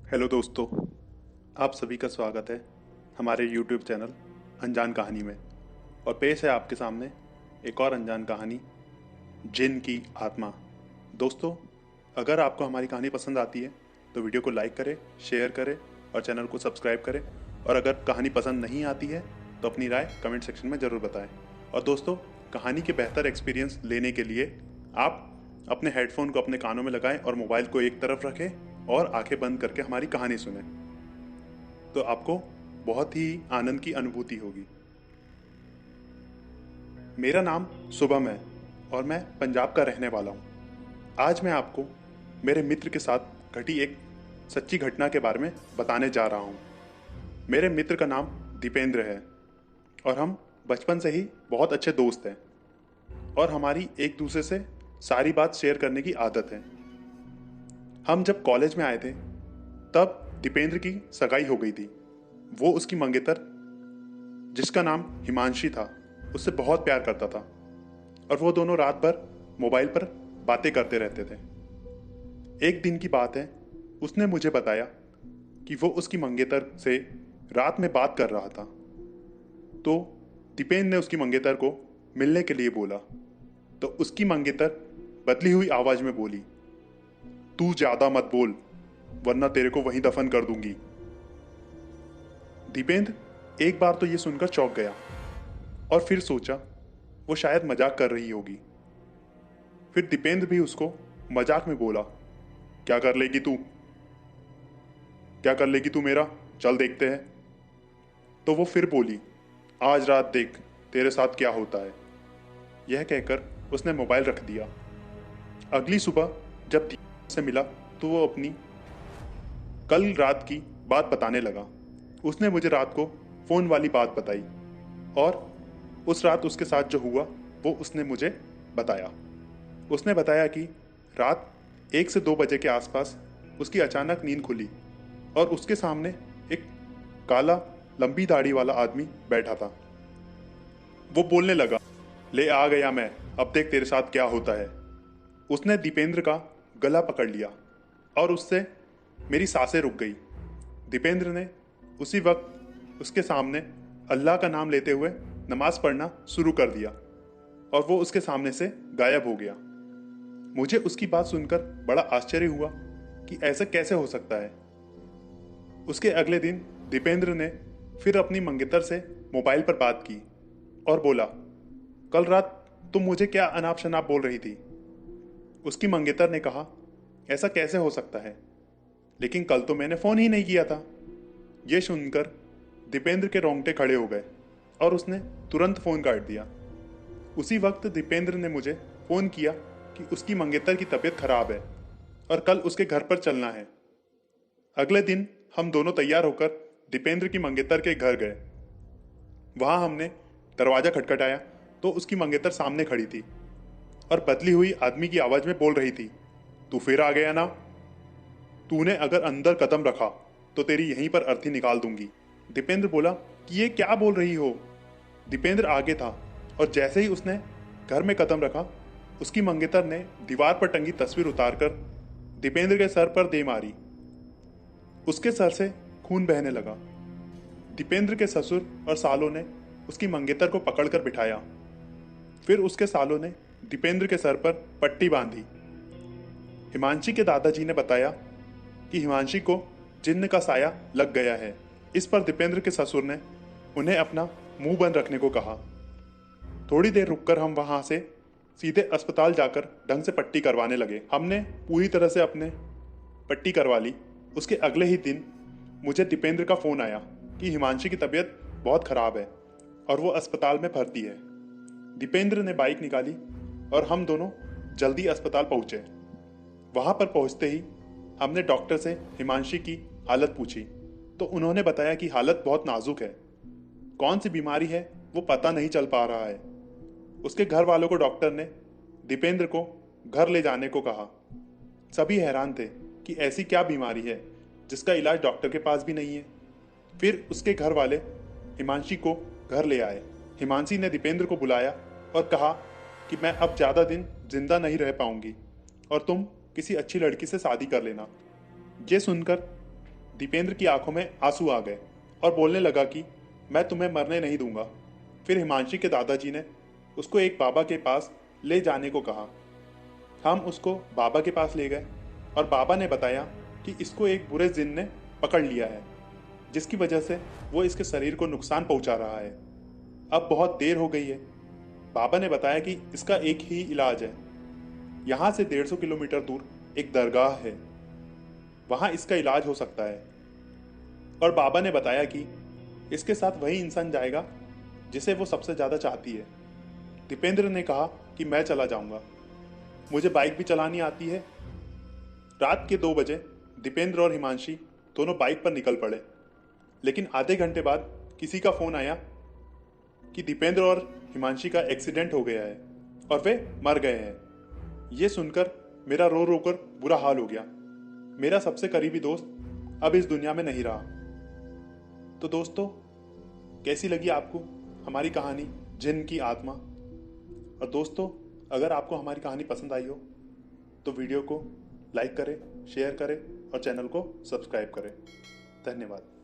Hello दोस्तों, आप सभी का स्वागत है हमारे YouTube चैनल अनजान कहानी में। और पेश है आपके सामने एक और अनजान कहानी, जिन की आत्मा। दोस्तों, अगर आपको हमारी कहानी पसंद आती है तो वीडियो को लाइक करें, शेयर करें और चैनल को सब्सक्राइब करें। और अगर कहानी पसंद नहीं आती है तो अपनी राय कमेंट सेक्शन में ज़रूर बताएं। और दोस्तों, कहानी के बेहतर एक्सपीरियंस लेने के लिए आप अपने हेडफोन को अपने कानों में लगाएं और मोबाइल को एक तरफ रखें और आंखें बंद करके हमारी कहानी सुनें, तो आपको बहुत ही आनंद की अनुभूति होगी। मेरा नाम शुभम है और मैं पंजाब का रहने वाला हूँ। आज मैं आपको मेरे मित्र के साथ घटी एक सच्ची घटना के बारे में बताने जा रहा हूँ। मेरे मित्र का नाम दीपेंद्र है और हम बचपन से ही बहुत अच्छे दोस्त हैं और हमारी एक दूसरे से सारी बात शेयर करने की आदत है। हम जब कॉलेज में आए थे तब दीपेंद्र की सगाई हो गई थी। वो उसकी मंगेतर, जिसका नाम हिमांशी था, उससे बहुत प्यार करता था और वो दोनों रात भर मोबाइल पर बातें करते रहते थे। एक दिन की बात है, उसने मुझे बताया कि वो उसकी मंगेतर से रात में बात कर रहा था। तो दीपेंद्र ने उसकी मंगेतर को मिलने के लिए बोला तो उसकी मंगेतर बदली हुई आवाज में बोली, तू ज्यादा मत बोल वरना तेरे को वहीं दफन कर दूंगी। दीपेंद्र एक बार तो ये सुनकर चौंक गया और फिर सोचा वो शायद मजाक कर रही होगी। फिर दीपेंद्र भी उसको मजाक में बोला, क्या कर लेगी तू, क्या कर लेगी तू मेरा, चल देखते हैं। तो वो फिर बोली, आज रात देख तेरे साथ क्या होता है। यह कहकर उसने मोबाइल रख दिया। अगली सुबह जब दीपेंद्र से मिला तो वो अपनी कल रात की बात बताने लगा। उसने मुझे रात को फोन वाली बात बताई और उस रात उसके साथ जो हुआ वो उसने मुझे बताया। उसने बताया कि रात 1 से 2 बजे के आसपास उसकी अचानक नींद खुली और उसके सामने एक काला लंबी दाढ़ी वाला आदमी बैठा था। वो बोलने लगा, ले आ गया मैं, अब देख तेरे साथ क्या होता है। उसने दीपेंद्र का गला पकड़ लिया और उससे मेरी सांसें रुक गई। दीपेंद्र ने उसी वक्त उसके सामने अल्लाह का नाम लेते हुए नमाज पढ़ना शुरू कर दिया और वो उसके सामने से गायब हो गया। मुझे उसकी बात सुनकर बड़ा आश्चर्य हुआ कि ऐसा कैसे हो सकता है। उसके अगले दिन दीपेंद्र ने फिर अपनी मंगेतर से मोबाइल पर बात की और बोला, कल रात तुम मुझे क्या अनाप शनाप बोल रही थी। उसकी मंगेतर ने कहा, ऐसा कैसे हो सकता है, लेकिन कल तो मैंने फोन ही नहीं किया था। यह सुनकर दीपेंद्र के रोंगटे खड़े हो गए और उसने तुरंत फोन काट दिया। उसी वक्त दीपेंद्र ने मुझे फोन किया कि उसकी मंगेतर की तबीयत खराब है और कल उसके घर पर चलना है। अगले दिन हम दोनों तैयार होकर दीपेंद्र की मंगेतर के घर गए। वहां हमने दरवाजा खटखटाया तो उसकी मंगेतर सामने खड़ी थी और बदली हुई आदमी की आवाज में बोल रही थी, तू फिर आ गया ना, तूने अगर अंदर कदम रखा तो तेरी यहीं पर अर्थी निकाल दूंगी। दीपेंद्र बोला कि ये क्या बोल रही हो। दीपेंद्र आगे था और जैसे ही उसने घर में कदम रखा, उसकी मंगेतर ने दीवार पर टंगी तस्वीर उतारकर दीपेंद्र के सर पर दे मारी। उसके सर से खून बहने लगा। दीपेंद्र के ससुर और सालों ने उसकी मंगेतर को पकड़कर बिठाया। फिर उसके सालों ने दीपेंद्र के सर पर पट्टी बांधी। हिमांशी के दादाजी ने बताया कि हिमांशी को जिन्न का साया लग गया है। इस पर दीपेंद्र के ससुर ने उन्हें अपना मुंह बंद रखने को कहा। थोड़ी देर रुककर हम वहां से सीधे अस्पताल जाकर ढंग से पट्टी करवाने लगे। हमने पूरी तरह से अपने पट्टी करवा ली। उसके अगले ही दिन मुझे दीपेंद्र का फोन आया कि हिमांशी की तबीयत बहुत खराब है और वो अस्पताल में भर्ती है। दीपेंद्र ने बाइक निकाली और हम दोनों जल्दी अस्पताल पहुंचे। वहां पर पहुंचते ही हमने डॉक्टर से हिमांशी की हालत पूछी तो उन्होंने बताया कि हालत बहुत नाजुक है, कौन सी बीमारी है वो पता नहीं चल पा रहा है। उसके घर वालों को डॉक्टर ने दीपेंद्र को घर ले जाने को कहा। सभी हैरान थे कि ऐसी क्या बीमारी है जिसका इलाज डॉक्टर के पास भी नहीं है। फिर उसके घर वाले हिमांशी को घर ले आए। हिमांशी ने दीपेंद्र को बुलाया और कहा कि मैं अब ज्यादा दिन जिंदा नहीं रह पाऊंगी और तुम किसी अच्छी लड़की से शादी कर लेना। ये सुनकर दीपेंद्र की आंखों में आंसू आ गए और बोलने लगा कि मैं तुम्हें मरने नहीं दूंगा। फिर हिमांशी के दादाजी ने उसको एक बाबा के पास ले जाने को कहा। हम उसको बाबा के पास ले गए और बाबा ने बताया कि इसको एक बुरे जिन ने पकड़ लिया है, जिसकी वजह से वो इसके शरीर को नुकसान पहुंचा रहा है। अब बहुत देर हो गई है। बाबा ने बताया कि इसका एक ही इलाज है। यहाँ से 150 किलोमीटर दूर एक दरगाह है, वहां इसका इलाज हो सकता है। और बाबा ने बताया कि इसके साथ वही इंसान जाएगा जिसे वो सबसे ज्यादा चाहती है। दीपेंद्र ने कहा कि मैं चला जाऊंगा, मुझे बाइक भी चलानी आती है। रात के 2 बजे दीपेंद्र और हिमांशी दोनों बाइक पर निकल पड़े, लेकिन आधे घंटे बाद किसी का फोन आया कि दीपेंद्र और हिमांशी का एक्सीडेंट हो गया है और वे मर गए हैं। ये सुनकर मेरा रो रो कर बुरा हाल हो गया। मेरा सबसे करीबी दोस्त अब इस दुनिया में नहीं रहा। तो दोस्तों, कैसी लगी आपको हमारी कहानी जिन की आत्मा? और दोस्तों, अगर आपको हमारी कहानी पसंद आई हो तो वीडियो को लाइक करें, शेयर करें और चैनल को सब्सक्राइब करें। धन्यवाद।